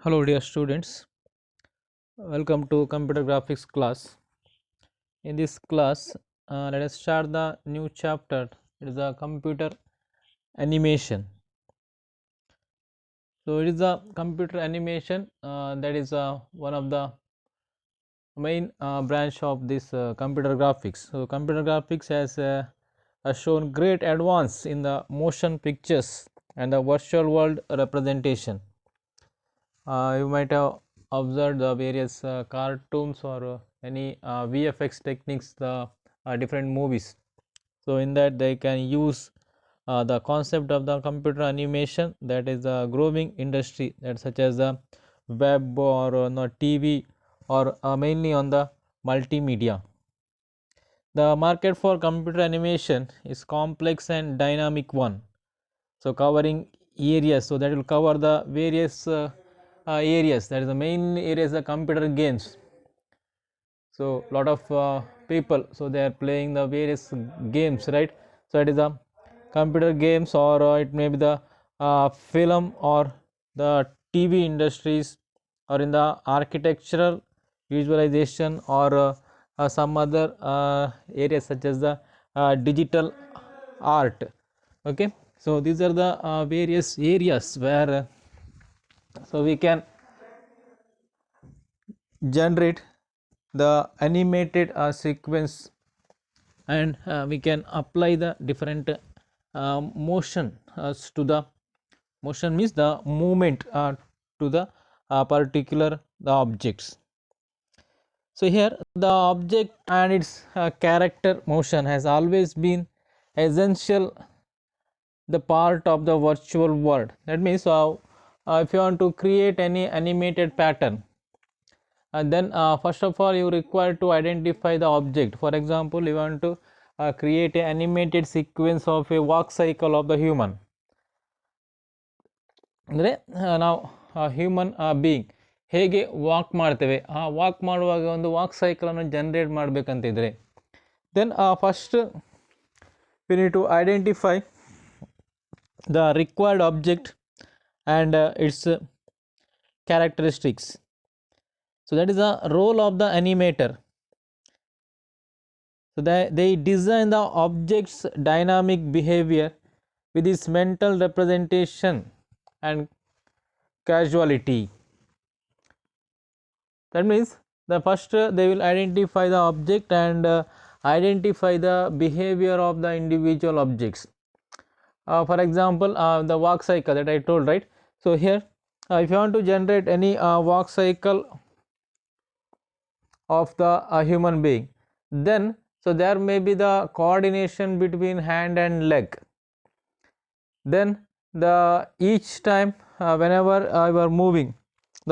Hello dear students, welcome to computer graphics class. In this class, let us start the new chapter. It is a computer animation. So it is a computer animation that is one of the main branch of this computer graphics. So computer graphics has shown great advance in the motion pictures and the virtual world representation. You might have observed the various cartoons or any VFX techniques, the different movies. So in that they can use the concept of the computer animation, that is a growing industry, that such as the web or TV or mainly on the multimedia. The market for computer animation is complex and dynamic one, so covering areas, so that will cover the various areas, that is the main areas, the computer games. So lot of people, so they are playing the various games, right? So it is the computer games, or it may be the film or the TV industries, or in the architectural visualization, or some other areas such as the digital art. Okay, so these are the various areas where so we can generate the animated sequence, and we can apply the different motion to the motion means the movement to the particular the objects. So here the object and its character motion has always been essential the part of the virtual world. That means if you want to create any animated pattern, and then first of all you require to identify the object. For example, you want to create an animated sequence of a walk cycle of the human. ಅಂದರೆ ನಾವು human being ಹೇಗೆ walk ಮಾಡ್ತೇವೆ, ಆ walk ಮಾಡುವಾಗ ಒಂದು walk ಸೈಕಲನ್ನು generate ಮಾಡಬೇಕಂತಿದ್ರೆ, then first we need to identify the required object and its characteristics. So that is the role of the animator. So they design the object's dynamic behavior with its mental representation and causality. That means the first they will identify the object and identify the behavior of the individual objects. For example, the walk cycle that I told, right? So here if you want to generate any walk cycle of the human being, then so there may be the coordination between hand and leg. Then the each time whenever you are moving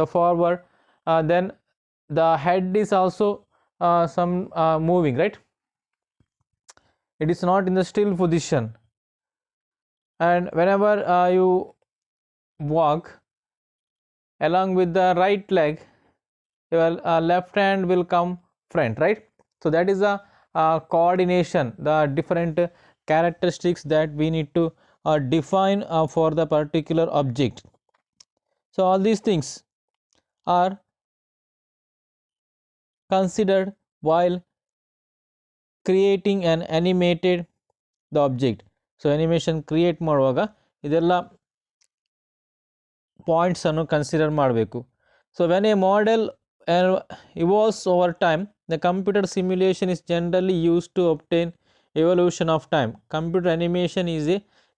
the forward, then the head is also some moving, right? It is not in the still position. And whenever you walk along with the right leg, your left hand will come front, right? So that is a coordination, the different characteristics that we need to define for the particular object. So all these things are considered while creating an animated the object. So animation create ಮಾಡುವಾಗ ಇದೆಲ್ಲ points ಅನ್ನು consider ಮಾಡಬೇಕು. So when a model evolves over time, the computer simulation is generally used to obtain evolution of time. Computer animation is a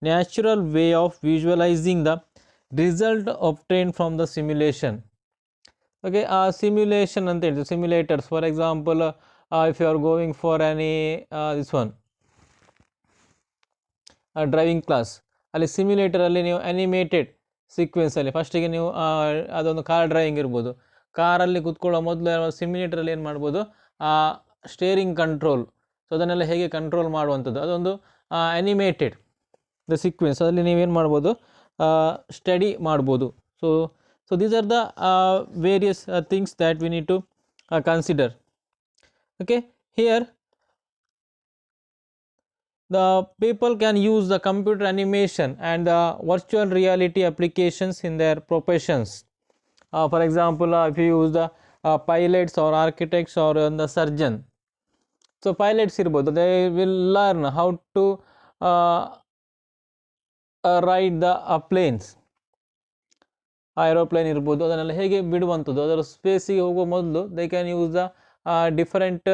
natural way of visualizing the result obtained from the simulation. Okay, simulation ante ಹೇಳಿದ್ರು, simulators. For example, if you are going for any this one driving class, ಅಲ್ಲಿ ಸಿಮ್ಯುಲೇಟರಲ್ಲಿ ನೀವು animated ಸೀಕ್ವೆನ್ಸಲ್ಲಿ ಫಸ್ಟಿಗೆ ನೀವು ಅದೊಂದು car driving ಇರ್ಬೋದು, ಕಾರಲ್ಲಿ ಕುತ್ಕೊಳ್ಳೋ ಮೊದಲು ಸಿಮ್ಯುಲೇಟರಲ್ಲಿ ಏನು ಮಾಡ್ಬೋದು, ಸ್ಟೇರಿಂಗ್ ಕಂಟ್ರೋಲ್, ಸೊ ಅದನ್ನೆಲ್ಲ ಹೇಗೆ ಕಂಟ್ರೋಲ್ ಮಾಡುವಂಥದ್ದು, ಅದೊಂದು ಅನಿಮೇಟೆಡ್ ದ ಸೀಕ್ವೆನ್ಸ್, ಅದರಲ್ಲಿ ನೀವೇನು ಮಾಡ್ಬೋದು, ಸ್ಟಡಿ ಮಾಡ್ಬೋದು. So these are the various things that we need to consider. Okay, here the people can use the computer animation and the virtual reality applications in their professions For example, if you use the pilots or architects or the surgeon. So pilots irbodu, they will learn how to ride the planes. Aeroplane ಇರ್ಬೋದು, ಅದನ್ನೆಲ್ಲ ಹೇಗೆ ಬಿಡುವಂಥದ್ದು, ಅದರ ಸ್ಪೇಸಿಗೆ ಹೋಗುವ ಮೊದಲು they can use the different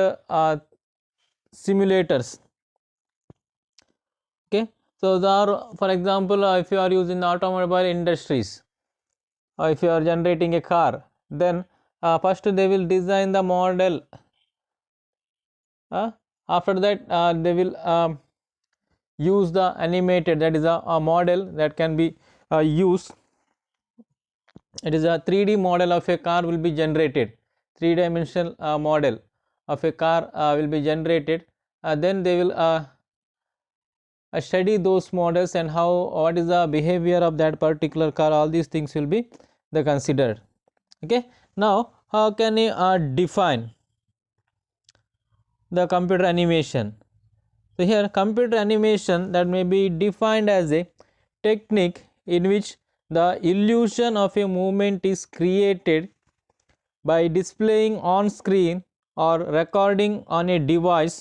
simulators. Okay, so there are, for example, if you are using the automobile industries, if you are generating a car, then first they will design the model. After that they will use the animated, that is a model that can be used. It is a 3D model of a car will be generated, 3-dimensional model of a car will be generated. Then they will study those models and how, what is the behavior of that particular car, all these things will be considered. Okay, now how can you define the computer animation? So here computer animation that may be defined as a technique in which the illusion of a movement is created by displaying on screen or recording on a device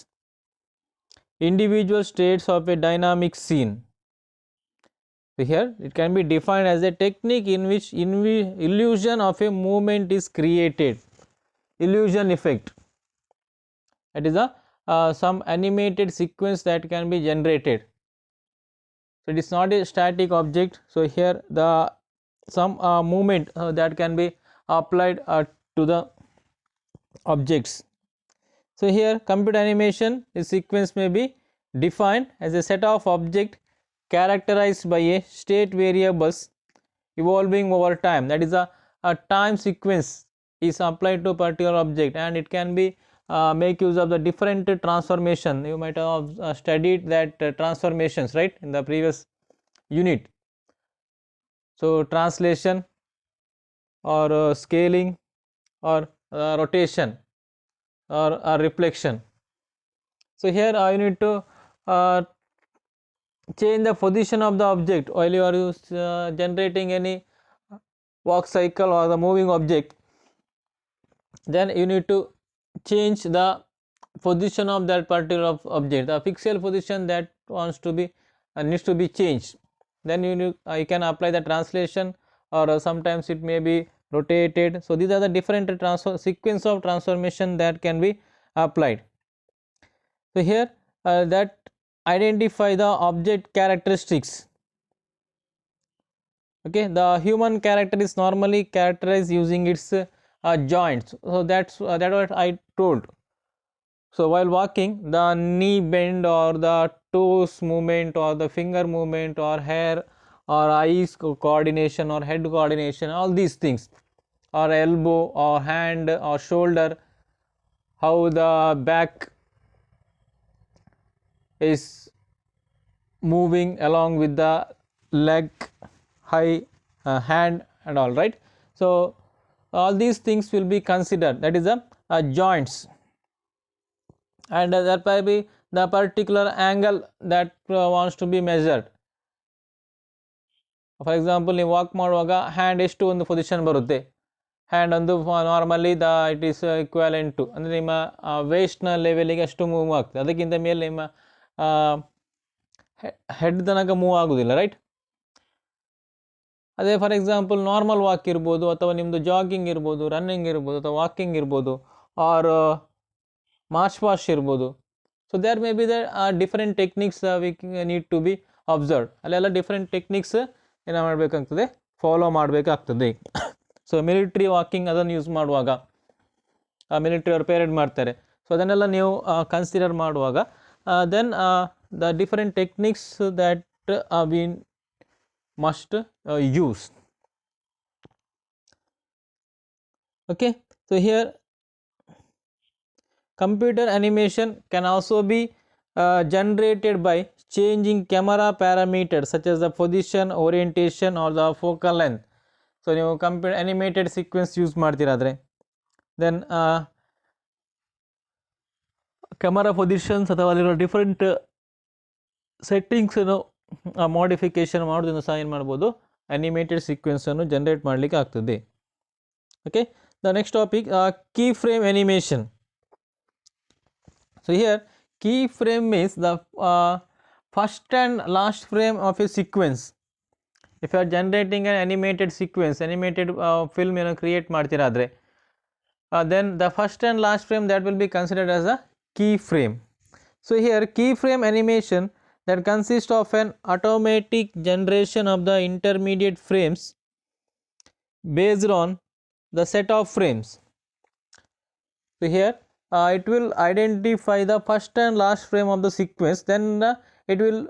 individual states of a dynamic scene. So here it can be defined as a technique in which illusion of a movement is created, illusion effect. It is a some animated sequence that can be generated. So it is not a static object. So here the some movement that can be applied to the objects. So here computer animation, the sequence may be defined as a set of objects characterized by a state variables evolving over time. That is a time sequence is applied to a particular object, and it can be make use of the different transformation. You might have studied that transformations, right, in the previous unit. So translation or scaling or rotation or reflection. So here you need to change the position of the object while you are generating any walk cycle or the moving object. Then you need to change the position of that particular object, the pixel position that wants to be needs to be changed. Then you can apply the translation, or sometimes it may be rotated. So these are the different sequence of transformation that can be applied. So here that identify the object characteristics. Okay, the human character is normally characterized using its joints. So that's what I told. So while walking, the knee bend or the toes movement or the finger movement or hair or eyes coordination or head coordination, all these things, or elbow or hand or shoulder, how the back is moving along with the leg, high hand and all, right. So all these things will be considered, that is the joints, and that might be the particular angle that wants to be measured. For example, ನೀವು walk ಮಾಡುವಾಗ hand ಎಷ್ಟು ಒಂದು position ಬರುತ್ತೆ, hand ಒಂದು normally it is equivalent to, ಅಂದರೆ ನಿಮ್ಮ ವೇಸ್ಟ್ನ ಲೆವೆಲಿಗೆ ಅಷ್ಟು move ಆಗ್ತದೆ, ಅದಕ್ಕಿಂತ ಮೇಲೆ ನಿಮ್ಮ ಹೆಡ್ ತನಕ ಮೂವ್ ಆಗೋದಿಲ್ಲ, ರೈಟ್. ಅದೇ ಫಾರ್ ಎಕ್ಸಾಂಪಲ್ ನಾರ್ಮಲ್ ವಾಕ್ ಇರ್ಬೋದು, ಅಥವಾ ನಿಮ್ಮದು ಜಾಗಿಂಗ್ ಇರ್ಬೋದು, ರನ್ನಿಂಗ್ ಇರ್ಬೋದು, ಅಥವಾ ವಾಕಿಂಗ್ ಇರ್ಬೋದು, ಆರ್ ಮಾರ್ಚ್ ಪಾಸ್ಟ್ ಇರ್ಬೋದು. So there may be the different techniques we need to be observe. ಅಲ್ಲೆಲ್ಲ ಡಿಫರೆಂಟ್ ಟೆಕ್ನಿಕ್ಸ್ ಏನು ಮಾಡಬೇಕಾಗ್ತದೆ, ಫಾಲೋ ಮಾಡಬೇಕಾಗ್ತದೆ. ಸೊ ಮಿಲಿಟ್ರಿ ವಾಕಿಂಗ್ ಅದನ್ನು ಯೂಸ್ ಮಾಡುವಾಗ, ಮಿಲಿಟ್ರಿ ಅವರು ಪೇರೇಡ್ ಮಾಡ್ತಾರೆ, ಸೊ ಅದನ್ನೆಲ್ಲ ನೀವು ಕನ್ಸಿಡರ್ ಮಾಡುವಾಗ then the different techniques that we must use. Okay, so here computer animation can also be generated by changing camera parameters such as the position, orientation or the focal length. So ನೀವು computer animated sequence use ಮಾಡ್ತಿರಾದ್ರೆ then camera positions ಅಥವಾ ಅಲ್ಲಿರೋ different settings modification ಮಾಡೋದ್ರಿಂದ ಸಹ ಏನು ಮಾಡ್ಬೋದು, animated ಸೀಕ್ವೆನ್ಸನ್ನು generate ಮಾಡಲಿಕ್ಕೆ ಆಗ್ತದೆ. Okay, the next topic, keyframe animation. So here keyframe means the first and last frame of a sequence. If you are generating an animated sequence, animated film create ಮಾಡ್ತಿರಾದ್ರೆ, then the first and last frame that will be considered as a keyframe. So here keyframe animation that consists of an automatic generation of the intermediate frames based on the set of frames. So here it will identify the first and last frame of the sequence, then it will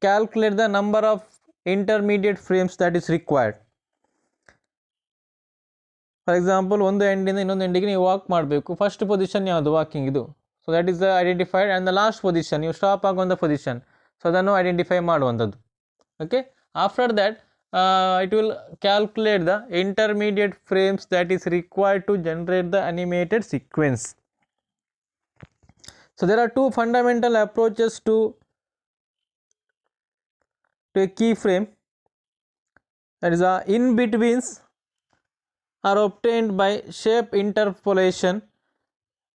calculate the number of intermediate frames that is required. For example, ಒಂದು ಎಂಡಿಂದ ಇನ್ನೊಂದು ಎಂಡಿಗೆ ನೀವು walk ಮಾಡಬೇಕು, first position ಯಾವುದು walking ಇದು, so that is identified, and the last position ನೀವು stop ಆಗುವಂಥ position, so ಅದನ್ನು identify ಮಾಡುವಂಥದ್ದು. Okay, after that it will calculate the intermediate frames that is required to generate the animated sequence. So there are two fundamental approaches to a keyframe, that is in-betweens are obtained by shape interpolation.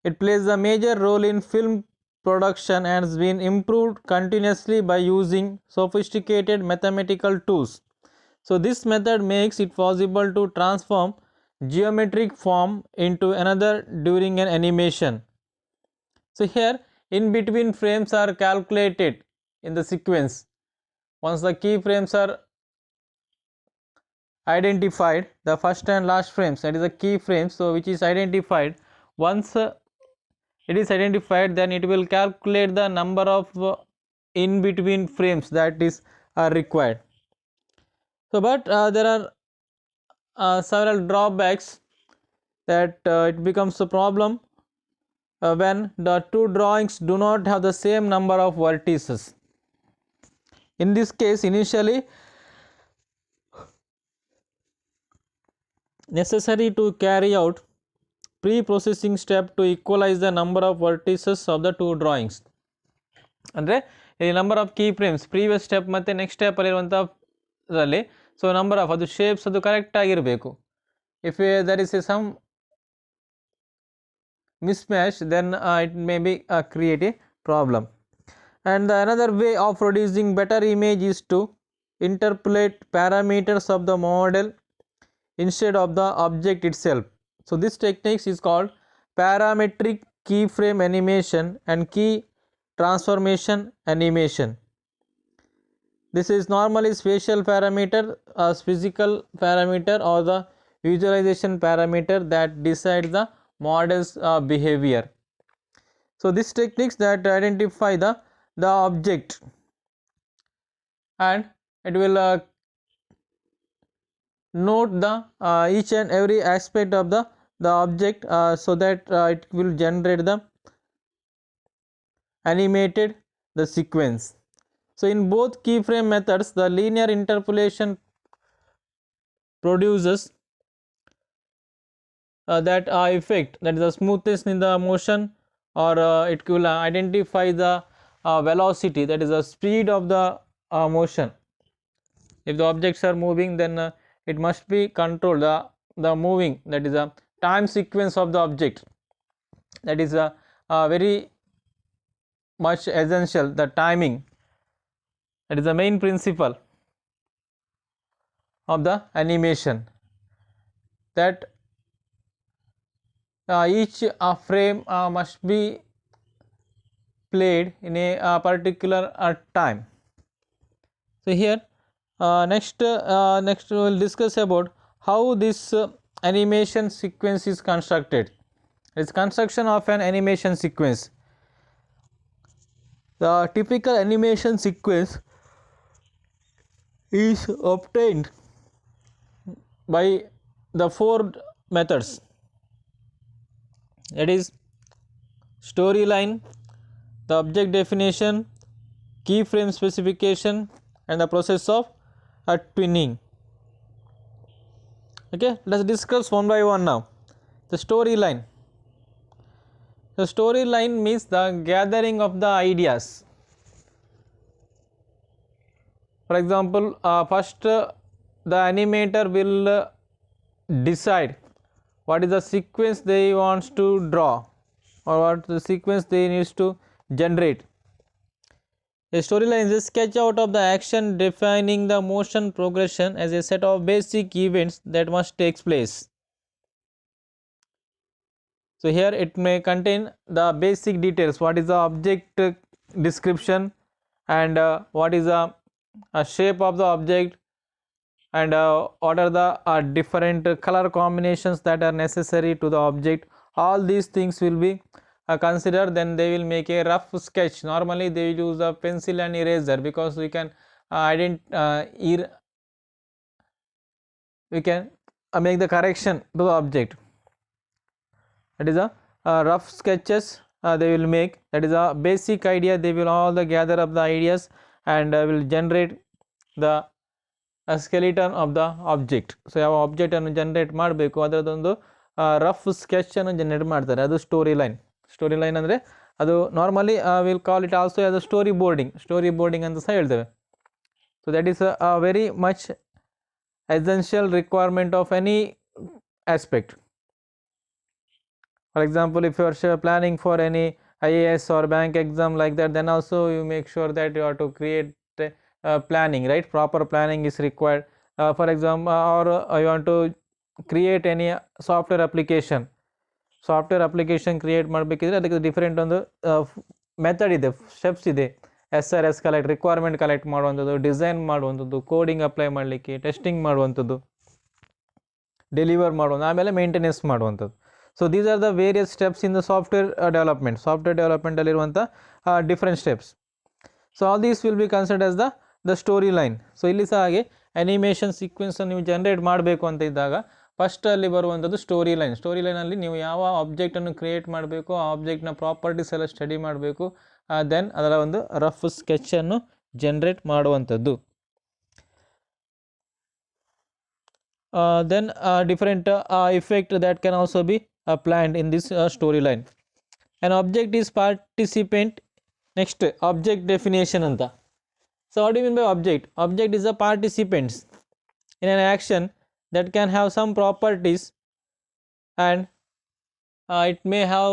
It plays a major role in film production and has been improved continuously by using sophisticated mathematical tools. So this method makes it possible to transform geometric form into another during an animation. So here in between frames are calculated in the sequence. Once the keyframes are identified, the first and last frames, that is the keyframes, so which is identified, once it is identified, then it will calculate the number of in between frames that is required. So but there are several drawbacks, that it becomes a problem when the two drawings do not have the same number of vertices. In this case, initially necessary to carry out pre-processing step to equalize the number of vertices of the two drawings. ಅಂದರೆ ಈ number of key frames previous step ಮತ್ತು next ಸ್ಟೆಪ್ಪಲ್ಲಿರುವಂಥದ್ರಲ್ಲಿ, so number of ಅದು shapes ಅದು correct ಆಗಿರಬೇಕು. If there is a some mismatch, then it may be create a problem. And another way of producing better image is to interpolate parameters of the model instead of the object itself. So this technique is called parametric keyframe animation and key transformation animation. This is normally spatial parameter, physical parameter, or the visualization parameter that decides the model's behavior. So these techniques that identify the object, and it will note the each and every aspect of the object, so that it will generate the animated the sequence. So in both keyframe methods, the linear interpolation produces that effect, that is the smoothness in the motion, or it will identify the velocity, that is the speed of the motion. If the objects are moving, then it must be controlled, the moving, that is a time sequence of the object, that is very much essential, the timing, that is the main principle of the animation, that each frame must be played in a particular time. So here next we will discuss about how this animation sequence is constructed. It's construction of an animation sequence. The typical animation sequence is obtained by the four methods, that is storyline, the object definition, keyframe specification, and the process of twinning. Okay, let's discuss one by one now. The storyline. The storyline means the gathering of the ideas. For example, first the animator will decide what is the sequence they wants to draw, or what the sequence they needs to generate. A storyline is a sketch out of the action defining the motion progression as a set of basic events that must take place. So here it may contain the basic details, what is the object description, and what is the shape of the object, and what are the different color combinations that are necessary to the object. All these things will be considered. Then they will make a rough sketch. Normally they will use a pencil and eraser, because we can make the correction to the object. That is a rough sketches they will make. That is a basic idea. They will all the gather up the ideas and will generate the skeleton of the object. So ಯಾವ object ಅನ್ನು generate ಮಾಡಬೇಕು ಅದರದೊಂದು rough sketch ಅನ್ನು generate ಮಾಡ್ತಾರೆ. ಅದು story line ಅಂದರೆ ಅದು normally will call it also as a story boarding ಅಂತ ಸಹ ಹೇಳ್ತೇವೆ. So that is a very much essential requirement of any aspect. For example, if you are planning for any IAS or bank exam like that, then also you make sure that you have to create planning, right? Proper planning is required. For example, or you want to create any software application create ಮಾಡಬೇಕಿದ್ರೆ ಅದಕ್ಕೆ different ಒಂದು method ಇದೆ, steps ಇದೆ. SRS collect, requirement collect ಮಾಡುವಂಥದ್ದು, design ಮಾಡುವಂಥದ್ದು, coding apply ಮಾಡಲಿಕ್ಕೆ, testing ಮಾಡುವಂಥದ್ದು, deliver ಮಾಡುವಂಥದ್ದು, ಆಮೇಲೆ ಮೇಂಟೆನೆನ್ಸ್ ಮಾಡುವಂಥದ್ದು. So these are the various steps in the software ಡೆವಲಪ್ಮೆಂಟಲ್ಲಿರುವಂಥ different steps. So all these will be considered as the story line. So ಇಲ್ಲಿ ಸಹ ಹಾಗೆ ಅನಿಮೇಷನ್ ಸೀಕ್ವೆನ್ಸನ್ನು ನೀವು ಜನರೇಟ್ ಮಾಡಬೇಕು ಅಂತ ಇದ್ದಾಗ ಫಸ್ಟಲ್ಲಿ ಬರುವಂಥದ್ದು ಸ್ಟೋರಿ ಲೈನಲ್ಲಿ ನೀವು ಯಾವ ಆಬ್ಜೆಕ್ಟನ್ನು ಕ್ರಿಯೇಟ್ ಮಾಡಬೇಕು, ಆ ಆಬ್ಜೆಕ್ಟ್ನ ಪ್ರಾಪರ್ಟೀಸ್ ಎಲ್ಲ ಸ್ಟಡಿ ಮಾಡಬೇಕು. ದೆನ್ ಅದರ ಒಂದು ರಫ್ ಸ್ಕೆಚನ್ನು ಜನರೇಟ್ ಮಾಡುವಂಥದ್ದು. Then different effect that can also be planned in this story line. An object is participant. Next, object definition anta. So what do you mean by object? Object is a participants in an action that can have some properties, and it may have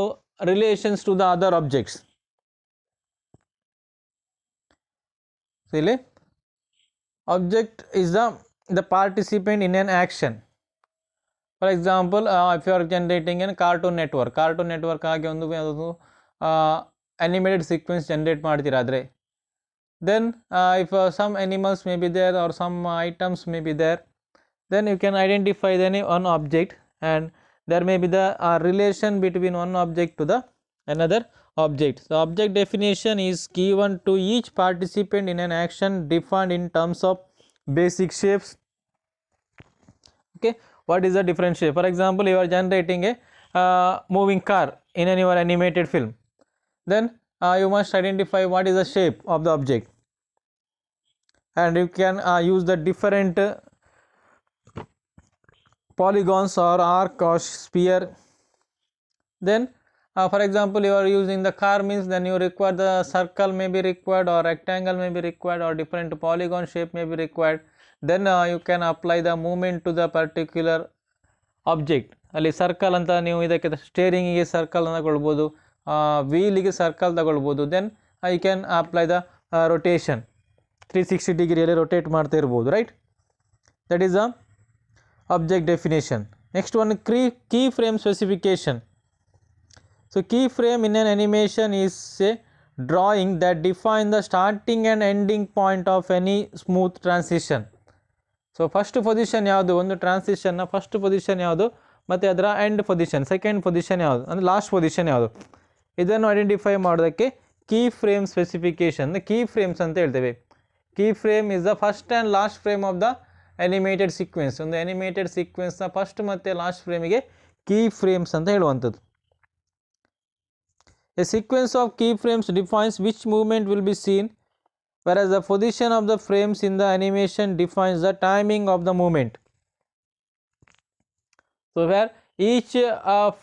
relations to the other objects. Really, object is the participant in an action. For example, if you are generating a Cartoon Network ಆಗಿ ಒಂದು animated sequence generate ಮಾಡ್ತಿರಾದ್ರೆ, then if some animals may be there or some items may be there, then you can identify one object, and there may be the relation between one object to the another object. So object definition is given to each participant in an action defined in terms of basic shapes. Okay, what is the different shape? For example, you are generating a moving car in your animated film, then you must identify what is the shape of the object, and you can use the different polygons or arc or sphere. Then for example, you are using the car means, then you require the circle may be required, or rectangle may be required, or different polygon shape may be required. Then you can apply the movement to the particular object. ಅಲ್ಲಿ circle ಅಂತ ನೀವು ಇದಕ್ಕೆ ಸ್ಟೇರಿಂಗಿಗೆ circle ಅಂತ ತಗೊಳ್ಬೋದು, ವೀಲಿಗೆ circle ತಗೊಳ್ಬೋದು. Then I can apply the rotation 360 ಡಿಗ್ರಿಯಲ್ಲಿ ರೊಟೇಟ್ ಮಾಡ್ತಾ ಇರ್ಬೋದು, right? That is a object definition. Next one, key frame specification. So key frame in an animation is a drawing that defines the starting and ending point of any smooth transition. So first position ಯಾವುದು, ಒಂದು ಟ್ರಾನ್ಸಿಷನ್ನ first position ಯಾವುದು, ಮತ್ತು ಅದರ end position second position ಯಾವುದು, ಅಂದರೆ last position ಯಾವುದು, ಇದನ್ನು identify ಮಾಡೋದಕ್ಕೆ key frame specification, key frames ಅಂತ ಹೇಳ್ತೇವೆ. Key frame is the first and last frame of the animated sequence. ಒಂದು ಅನಿಮೇಟೆಡ್ ಸೀಕ್ವೆನ್ಸ್ನ ಫಸ್ಟ್ ಮತ್ತು ಲಾಸ್ಟ್ ಫ್ರೇಮಿಗೆ ಕೀ ಫ್ರೇಮ್ಸ್ ಅಂತ ಹೇಳುವಂಥದ್ದು. A sequence of keyframes defines which movement will be seen, whereas the position of the frames in the animation defines the timing of the movement. So where each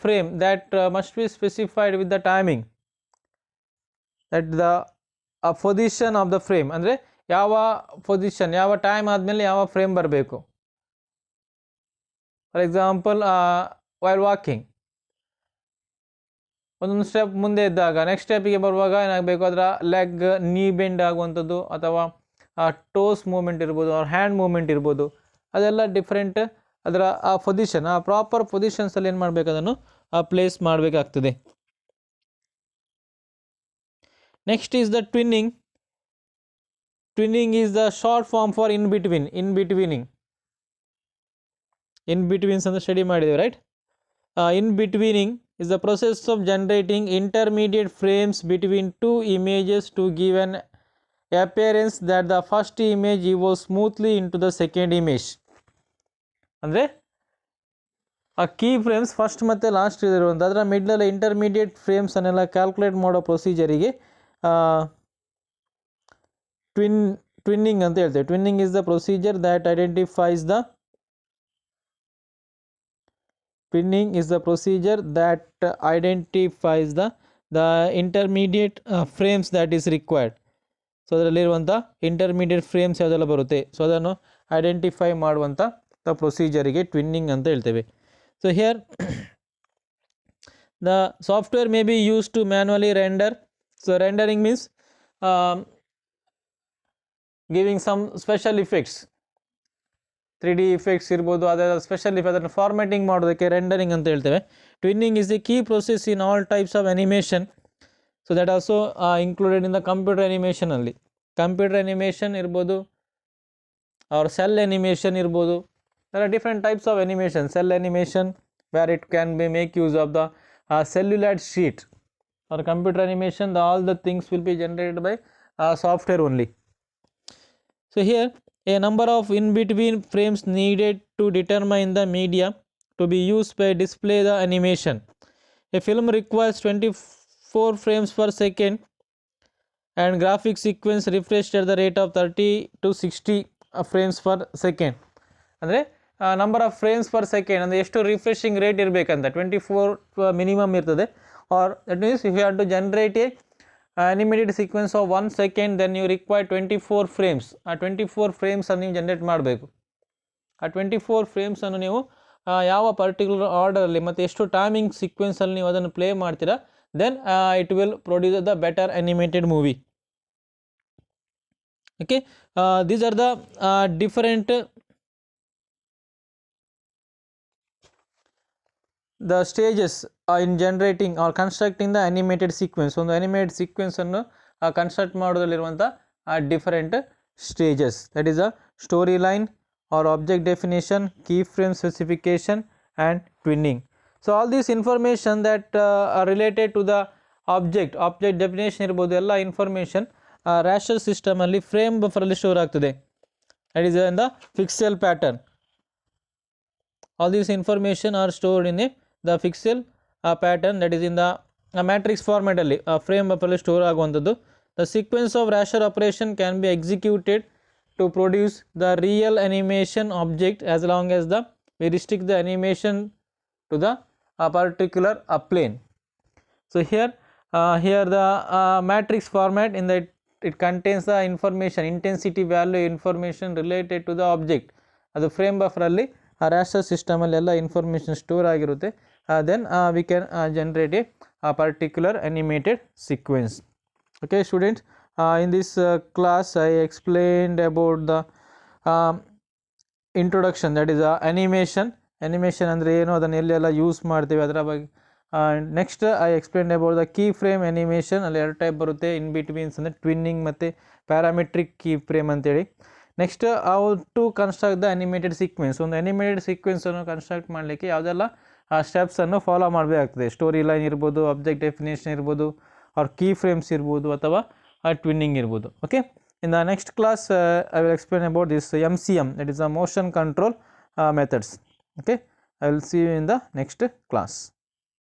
frame that must be specified with the timing, that the position of the frame, ಅಂದರೆ ಯಾವ position ಯಾವ time ಆದಮೇಲೆ ಯಾವ frame ಬರಬೇಕು. For example while walking. ಒಂದೊಂದು step ಮುಂದೆ ಇದ್ದಾಗ next ಸ್ಟೆಪ್ಪಿಗೆ ಬರುವಾಗ ಏನಾಗಬೇಕು, ಅದರ ಲೆಗ್ ನೀ ಬೆಂಡ್ ಆಗುವಂಥದ್ದು ಅಥವಾ ಟೋಸ್ ಮೂಮೆಂಟ್ ಇರ್ಬೋದು, ಅವ್ರ ಹ್ಯಾಂಡ್ ಮೂಮೆಂಟ್ ಇರ್ಬೋದು, ಅದೆಲ್ಲ ಡಿಫ್ರೆಂಟ್. ಅದರ ಆ ಪೊಸಿಷನ್, ಆ ಪ್ರಾಪರ್ ಪೊಸಿಷನ್ಸಲ್ಲಿ ಏನು ಮಾಡಬೇಕು, ಅದನ್ನು ಪ್ಲೇಸ್ ಮಾಡಬೇಕಾಗ್ತದೆ. Next is the tweening. Tweening is the short form for in betweening. In betweens ಅಂತ ಸ್ಟಡಿ ಮಾಡಿದ್ದೇವೆ, right? In betweening is the process of generating intermediate frames between two images to give an appearance that the first image evolves smoothly into the second image. ಅಂದರೆ ಆ key frames first ಮತ್ತು last ಇರುವಂಥ ಅದರ ಮಿಡ್ಲಲ್ಲಿ intermediate frames ಅನ್ನೆಲ್ಲ calculate ಮಾಡೋ ಪ್ರೊಸೀಜರಿಗೆ tweening ಅಂತ ಹೇಳ್ತೇವೆ. Tweening is the procedure that identifies the Twinning is the procedure that identifies the intermediate frames that is required. So ಅದರಲ್ಲಿರುವಂಥ intermediate frames ಯಾವುದೆಲ್ಲ ಬರುತ್ತೆ, ಸೊ ಅದನ್ನು ಐಡೆಂಟಿಫೈ ಮಾಡುವಂಥ ಪ್ರೊಸೀಜರಿಗೆ ಟ್ವಿನ್ನಿಂಗ್ ಅಂತ ಹೇಳ್ತೇವೆ. So here the software may be use to manually render. So rendering means giving some special effects, 3D effects ಇರ್ಬೋದು, ಅದರ special ಅದನ್ನು ಫಾರ್ಮ್ಯಾಟಿಂಗ್ ಮಾಡೋದಕ್ಕೆ ರೆಂಡರಿಂಗ್ ಅಂತ ಹೇಳ್ತೇವೆ. Tweening is the key process in all types of animation. So that also included in the computer ಅನಿಮೇಷನಲ್ಲಿ. Computer animation ಇರ್ಬೋದು, ಅವ್ರ cel animation ಇರ್ಬೋದು. There are different types of animation. Cel animation where it can be make use of the celluloid sheet. Or computer animation, all the things will be generated by software only. So here a number of in-between frames needed to determine the media to be used by display the animation. A film requires 24 frames per second and graphic sequence refreshed at the rate of 30 to 60 frames per second. ಅಂದರೆ number of frames per second ಅಂದರೆ ಎಷ್ಟು refreshing rate ಇರಬೇಕಂತ 24 minimum ಇರ್ತದೆ. Or that means if you have to generate a animated sequence of 1 second, then you require 24 frames. ಆ 24 frames ಅನ್ನು ನೀವು generate ಮಾಡಬೇಕು. ಆ 24 ಫ್ರೇಮ್ಸ್ ಅನ್ನು ನೀವು ಯಾವ ಪರ್ಟಿಕ್ಯುಲರ್ ಆರ್ಡರಲ್ಲಿ ಮತ್ತು ಎಷ್ಟು ಟೈಮಿಂಗ್ ಸೀಕ್ವೆನ್ಸಲ್ಲಿ ನೀವು ಅದನ್ನು ಪ್ಲೇ ಮಾಡ್ತೀರಾ, then it will produce the better animated movie. Okay, these are the different the stages in generating or constructing the animated sequence. ಒಂದು animated sequence ಅನ್ನು ಕನ್ಸ್ಟ್ರಕ್ಟ್ ಮಾಡೋದ್ರಲ್ಲಿರುವಂಥ different stages, that is a story line or object definition, keyframe specification and twinning. So all this information that are related to the object definition ಇರ್ಬೋದು, ಎಲ್ಲ information raster ಸಿಸ್ಟಮಲ್ಲಿ frame ಬಫರಲ್ಲಿ store ಆಗ್ತದೆ. That is in the pixel pattern. All these information are stored in the pixel pattern, that is in the matrix format ಅಲ್ಲಿ frame ಬಫರಲ್ಲಿ store ಆಗುವಂಥದ್ದು. The sequence of raster operation can be executed to produce the real animation object as long as we restrict the animation to the particular plane. So here the matrix format in that it contains the information, intensity value information related to the object. ಅದು frame ಬಫರಲ್ಲಿ raster ಸಿಸ್ಟಮಲ್ಲಿ ಎಲ್ಲ information store ಆಗಿರುತ್ತೆ. then we can generate a particular animated sequence. Okay students, in this class I explained about the introduction, that is animation ಅಂದರೆ ಏನು, ಅದನ್ನು ಎಲ್ಲೆಲ್ಲ use ಮಾಡ್ತೀವಿ ಅದರ ಬಗ್ಗೆ. Next I explained about the key frame animation. ಅಲ್ಲಿ 2 type ಬರುತ್ತೆ, in betweens ಅಂದರೆ ಟ್ವಿನ್ನಿಂಗ್ ಮತ್ತು ಪ್ಯಾರಾಮೆಟ್ರಿಕ್ ಕೀ ಫ್ರೇಮ್ ಅಂತೇಳಿ. Next how to construct the animated sequence. ಒಂದು ಅನಿಮೇಟೆಡ್ ಸೀಕ್ವೆನ್ಸನ್ನು ಕನ್ಸ್ಟ್ರಕ್ಟ್ ಮಾಡಲಿಕ್ಕೆ ಯಾವುದೆಲ್ಲ ಸ್ಟೆಪ್ಸನ್ನು ಫಾಲೋ ಮಾಡಬೇಕಾಗ್ತದೆ. ಸ್ಟೋರಿ ಲೈನ್ ಇರ್ಬೋದು, ಆಬ್ಜೆಕ್ಟ್ ಡೆಫಿನೇಷನ್ ಇರ್ಬೋದು, ಆರ್ ಕೀ ಫ್ರೇಮ್ಸ್ ಇರ್ಬೋದು, ಅಥವಾ ಟ್ವಿನ್ನಿಂಗ್ ಇರ್ಬೋದು. Okay, in the next class I will explain about this MCM, that is a motion control methods. Okay, I will see you in the next class.